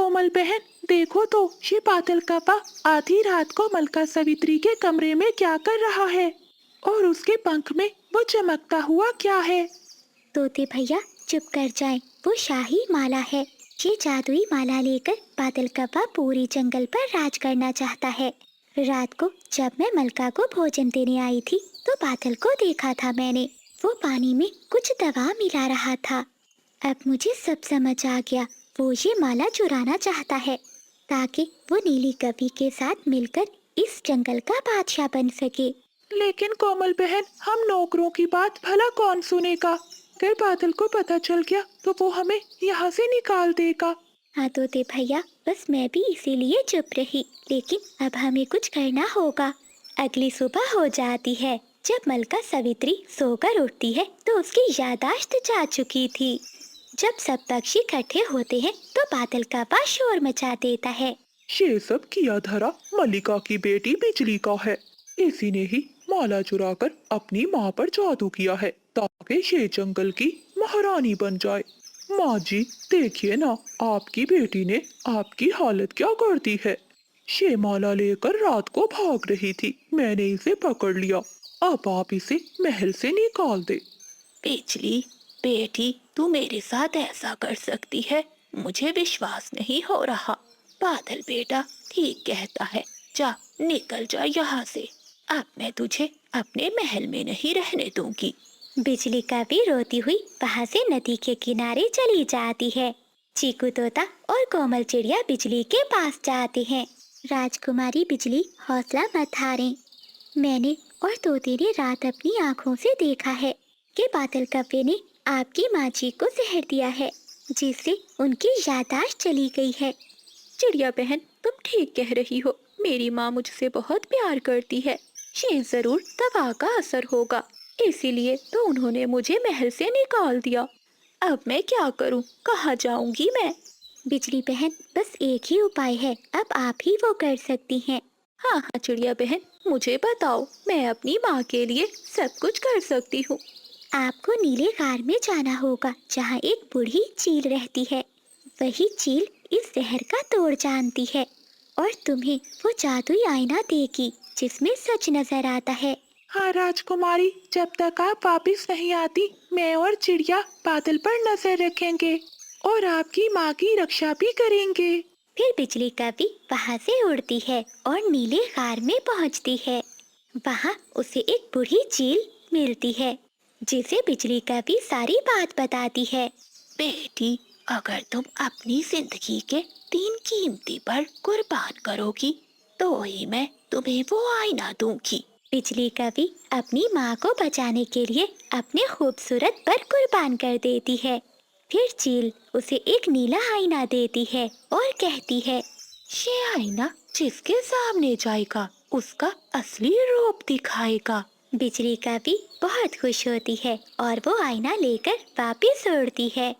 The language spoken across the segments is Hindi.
कोमल बहन, देखो तो ये बादल कप्पा आधी रात को मलका सावित्री के कमरे में क्या कर रहा है, और उसके पंख में वो चमकता हुआ क्या है। तोते भैया चुप कर जाएं, वो शाही माला है। ये जादुई माला लेकर बादल कप्पा पूरी जंगल पर राज करना चाहता है। रात को जब मैं मलका को भोजन देने आई थी तो बादल को देखा था मैंने। वो पानी में कुछ दवा मिला रहा था। अब मुझे सब समझ आ गया। वो ये माला चुराना चाहता है ताकि वो नीली कवि के साथ मिलकर इस जंगल का बादशाह बन सके। लेकिन कोमल बहन, हम नौकरों की बात भला कौन सुनेगा। अगर बादल को पता चल गया तो वो हमें यहाँ से निकाल देगा। हाँ तोते भैया, बस मैं भी इसीलिए चुप रही। लेकिन अब हमें कुछ करना होगा। अगली सुबह हो जाती है। जब मलका सावित्री सोकर उठती है तो उसकी याददाश्त जा चुकी थी। जब सब पक्षी इकट्ठे होते हैं तो बादल का पा शोर मचा देता है। ये सब किया धरा मल्लिका की बेटी बिजली का है। इसी ने ही माला चुराकर अपनी माँ पर जादू किया है ताकि ये जंगल की महारानी बन जाए। माँ जी, देखिए ना, आपकी बेटी ने आपकी हालत क्या कर दी है। ये माला लेकर रात को भाग रही थी, मैंने इसे पकड़ लिया। अब आप इसे महल से निकाल दे। बिजली बेटी, तू मेरे साथ ऐसा कर सकती है? मुझे विश्वास नहीं हो रहा। बादल बेटा ठीक कहता है, जा निकल जा यहाँ से। अब मैं तुझे अपने महल में नहीं रहने दूंगी। बिजली का भी रोती हुई वहाँ से नदी के किनारे चली जाती है। चीकू तोता और कोमल चिड़िया बिजली के पास जाते हैं। राजकुमारी बिजली, हौसला मत हारें। मैंने और तोते ने रात अपनी आँखों से देखा है कि बादल कप्पे ने आपकी माँ जी को जहर दिया है, जिससे उनकी याददाश्त चली गई है। चिड़िया बहन, तुम ठीक कह रही हो। मेरी माँ मुझसे बहुत प्यार करती है। ये जरूर दवा का असर होगा, इसीलिए तो उन्होंने मुझे महल से निकाल दिया। अब मैं क्या करूं? कहाँ जाऊंगी मैं? बिजली बहन, बस एक ही उपाय है, अब आप ही वो कर सकती हैं। हाँ हाँ चिड़िया बहन, मुझे बताओ, मैं अपनी माँ के लिए सब कुछ कर सकती हूँ। आपको नीले गार में जाना होगा, जहाँ एक बूढ़ी चील रहती है। वही चील इस जहर का तोड़ जानती है और तुम्हें वो जादुई आईना देगी जिसमें सच नजर आता है। हाँ राजकुमारी, जब तक आप वापिस नहीं आती, मैं और चिड़िया बादल पर नजर रखेंगे और आपकी माँ की रक्षा भी करेंगे। फिर बिजली कवि वहाँ से उड़ती है और नीले गार में पहुँचती है। वहाँ उसे एक बूढ़ी चील मिलती है, जिसे बिजली कवि सारी बात बताती है। बेटी, अगर तुम अपनी जिंदगी के 3 कीमती पल कुर्बान करोगी तो ही मैं तुम्हें वो आईना दूंगी। बिजली कवि अपनी माँ को बचाने के लिए अपने खूबसूरत पर कुर्बान कर देती है। फिर चील उसे एक नीला आईना देती है और कहती है, ये आईना जिसके सामने जाएगा उसका असली रूप दिखाएगा। बिजली कवि बहुत खुश होती है और वो आईना लेकर वापिस उड़ती है।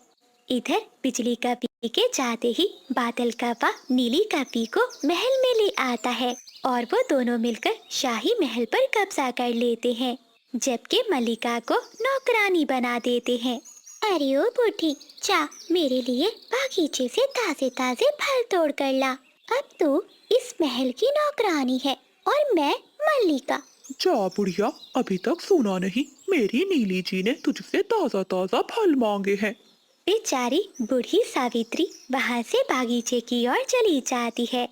इधर बिजली कवि के जाते ही बादल कप्पा नीली कवि को महल में ले आता है और वो दोनों मिलकर शाही महल पर कब्जा कर लेते हैं, जबकि मल्लिका को नौकरानी बना देते हैं। अरे ओ बूढ़ी, जा मेरे लिए बागीचे से ताजे ताजे फल तोड़ कर ला। अब तू इस महल की नौकरानी है और मैं मल्लिका। जा बुढ़िया, अभी तक सुना नहीं, मेरी नीली जी ने तुझसे ताजा ताजा फल मांगे हैं। बेचारी बूढ़ी सावित्री वहाँ से बागीचे की ओर चली जाती है।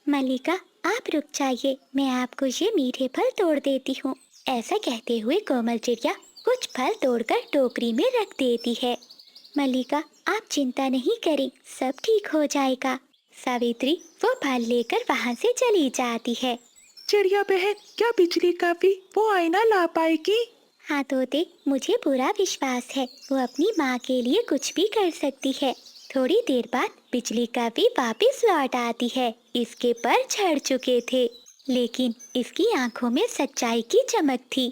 मल्लिका, आप रुक जाइए, मैं आपको ये मीठे फल तोड़ देती हूँ। ऐसा कहते हुए कोमल चिड़िया कुछ फल तोड़कर टोकरी में रख देती है। मल्लिका, आप चिंता नहीं करें, सब ठीक हो जाएगा। सावित्री वो फल लेकर वहाँ से चली जाती है। चिड़िया बहन, क्या बिजली कवि वो आईना ला पाएगी? हाँ तोते, मुझे पूरा विश्वास है, वो अपनी माँ के लिए कुछ भी कर सकती है। थोड़ी देर बाद बिजली कवि वापस लौट आती है। इसके पर झड़ चुके थे, लेकिन इसकी आंखों में सच्चाई की चमक थी।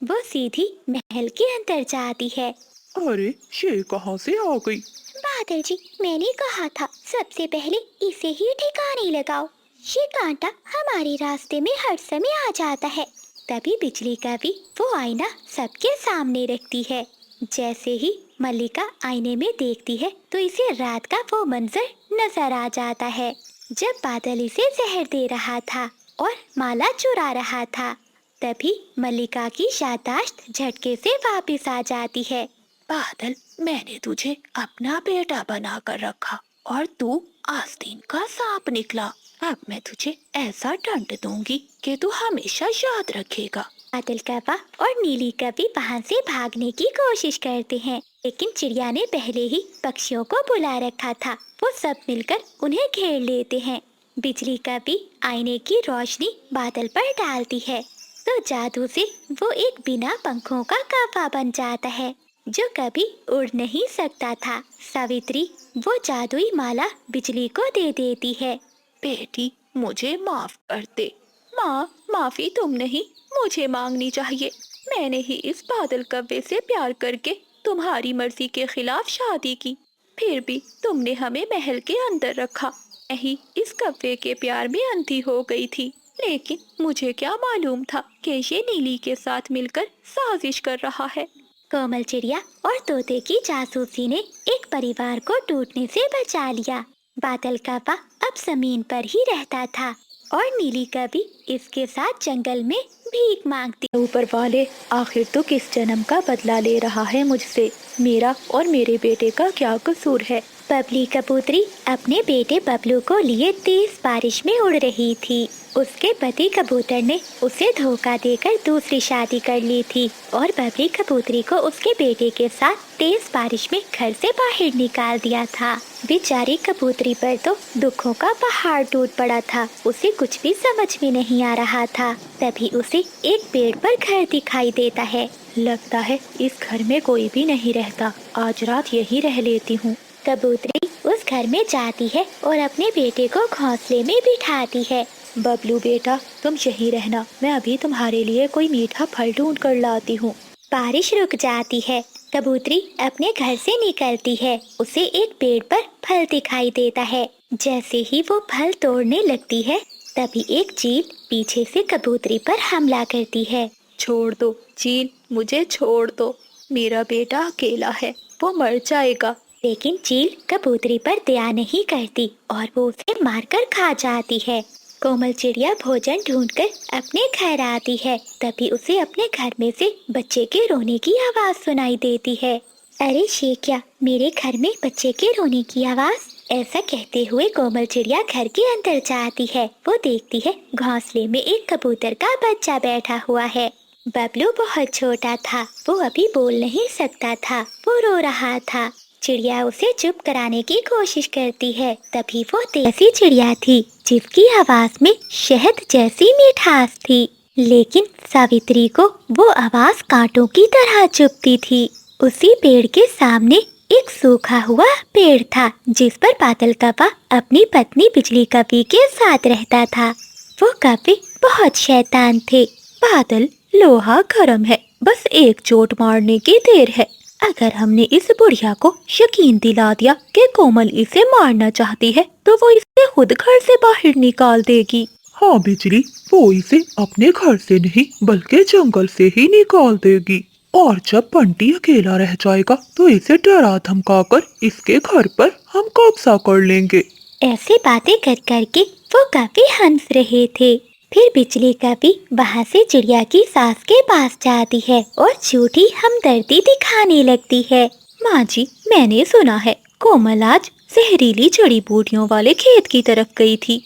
वो सीधी महल के अंदर जाती है। अरे, ये कहाँ से आ गई? बादल जी, मैंने कहा था सबसे पहले इसे ही ठिकाने लगाओ। ये कांटा हमारे रास्ते में हर समय आ जाता है। तभी बिजली कवि वो आईना सबके सामने रखती है। जैसे ही मल्लिका आईने में देखती है तो इसे रात का वो मंजर नजर आ जाता है जब बादल इसे जहर दे रहा था और माला चुरा रहा था। तभी मल्लिका की याददाश्त झटके से वापस आ जाती है। बादल, मैंने तुझे अपना बेटा बनाकर रखा और तू आस्तीन का सांप निकला। अब मैं तुझे ऐसा दंड दूंगी कि तू हमेशा याद रखेगा। बादल कौवा और नीली कवि वहाँ से भागने की कोशिश करते हैं, लेकिन चिड़िया ने पहले ही पक्षियों को बुला रखा था। वो सब मिलकर उन्हें घेर लेते हैं। बिजली कवि आईने की रोशनी बादल पर डालती है तो जादू से वो एक बिना पंखों का कौवा बन जाता है जो कभी उड़ नहीं सकता था। सावित्री वो जादुई माला बिजली को दे देती है। बेटी, मुझे माफ कर दे। माँ, माफी तुम नहीं, मुझे मांगनी चाहिए। मैंने ही इस बादल कव्वे से प्यार करके तुम्हारी मर्जी के खिलाफ शादी की, फिर भी तुमने हमें महल के अंदर रखा। मैं ही इस कव्वे के प्यार में अंधी हो गई थी, लेकिन मुझे क्या मालूम था कि ये नीली के साथ मिलकर साजिश कर रहा है। कोमल चिड़िया और तोते की जासूसी ने एक परिवार को टूटने से बचा लिया। बादल कौवा अब जमीन पर ही रहता था और नीली कवि इसके साथ जंगल में भीख मांगती। ऊपर वाले, आखिर तो किस जन्म का बदला ले रहा है मुझसे? मेरा और मेरे बेटे का क्या कसूर है? बबली कबूतरी अपने बेटे बबलू को लिए तेज बारिश में उड़ रही थी। उसके पति कबूतर ने उसे धोखा देकर दूसरी शादी कर ली थी और बबली कबूतरी को उसके बेटे के साथ तेज बारिश में घर से बाहर निकाल दिया था। बेचारी कबूतरी पर तो दुखों का पहाड़ टूट पड़ा था। उसे कुछ भी समझ में नहीं आ रहा था। तभी उसे एक पेड़ पर घर दिखाई देता है। लगता है इस घर में कोई भी नहीं रहता, आज रात यहीं रह लेती हूँ। कबूतरी उस घर में जाती है और अपने बेटे को घोंसले में बिठाती है। बबलू बेटा, तुम यहीं रहना, मैं अभी तुम्हारे लिए कोई मीठा फल ढूंढ कर लाती हूँ। बारिश रुक जाती है। कबूतरी अपने घर से निकलती है। उसे एक पेड़ पर फल दिखाई देता है। जैसे ही वो फल तोड़ने लगती है तभी एक चील पीछे से कबूतरी पर हमला करती है। छोड़ दो चील, मुझे छोड़ दो। मेरा बेटा अकेला है, वो मर जाएगा। लेकिन चील कबूतरी पर दया नहीं करती और वो उसे मारकर खा जाती है। कोमल चिड़िया भोजन ढूंढकर अपने घर आती है। तभी उसे अपने घर में से बच्चे के रोने की आवाज सुनाई देती है। अरे ये क्या, मेरे घर में बच्चे के रोने की आवाज? ऐसा कहते हुए कोमल चिड़िया घर के अंदर जाती है। वो देखती है घोंसले में एक कबूतर का बच्चा बैठा हुआ है। बबलू बहुत छोटा था, वो अभी बोल नहीं सकता था, वो रो रहा था। चिड़िया उसे चुप कराने की कोशिश करती है। तभी वो ऐसी चिड़िया थी जिसकी आवाज में शहद जैसी मिठास थी, लेकिन सावित्री को वो आवाज कांटों की तरह चुभती थी। उसी पेड़ के सामने एक सूखा हुआ पेड़ था जिस पर बादल कौवा अपनी पत्नी बिजली कवि के साथ रहता था। वो कवि बहुत शैतान थे। बादल, लोहा गर्म है, बस एक चोट मारने की देर है। अगर हमने इस बुढ़िया को यकीन दिला दिया कि कोमल इसे मारना चाहती है तो वो इसे खुद घर से बाहर निकाल देगी। हाँ बिजली, वो इसे अपने घर से नहीं बल्कि जंगल से ही निकाल देगी। और जब बंटी अकेला रह जाएगा तो इसे डरा धमकाकर इसके घर पर हम कब्जा कर लेंगे। ऐसे बातें कर करके वो काफी हंस रहे थे। फिर बिजली कवि वहाँ से चिड़िया की सास के पास जाती है और झूठी हमदर्दी दिखाने लगती है। माँ जी, मैंने सुना है कोमल आज जहरीली जड़ी बूटियों वाले खेत की तरफ गई थी।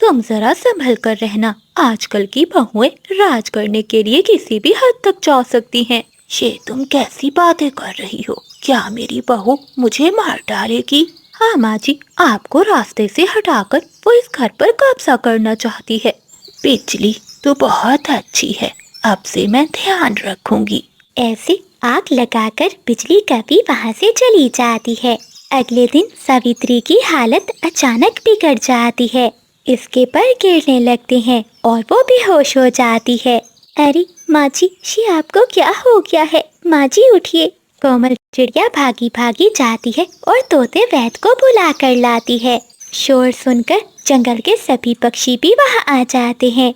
तुम जरा संभल कर रहना, आजकल की बहुएं राज करने के लिए किसी भी हद तक जा सकती हैं। ये तुम कैसी बातें कर रही हो? क्या मेरी बहू मुझे मार डालेगी? हाँ माँ जी, आपको रास्ते से हटाकर वो इस घर पर कब्जा करना चाहती है। बिजली तो बहुत अच्छी है, अब से मैं ध्यान रखूंगी। ऐसे आग लगाकर बिजली कवि वहाँ से चली जाती है। अगले दिन सावित्री की हालत अचानक बिगड़ जाती है। इसके पर गिरने लगते हैं और वो बेहोश हो जाती है। अरे माँ जी, ये आपको क्या हो गया है? माँ जी उठिए। कोमल चिड़िया भागी भागी जाती है और तोते वैद को बुला कर लाती है। शोर सुनकर जंगल के सभी पक्षी भी वहाँ आ जाते हैं।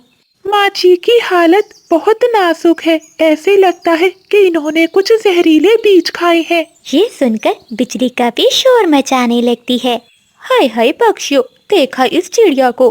माँ जी की हालत बहुत नाजुक है। ऐसे लगता है कि इन्होंने कुछ जहरीले बीज खाए हैं। ये सुनकर बिजली का भी शोर मचाने लगती है। हाय हाय पक्षियों, देखा इस चिड़िया को,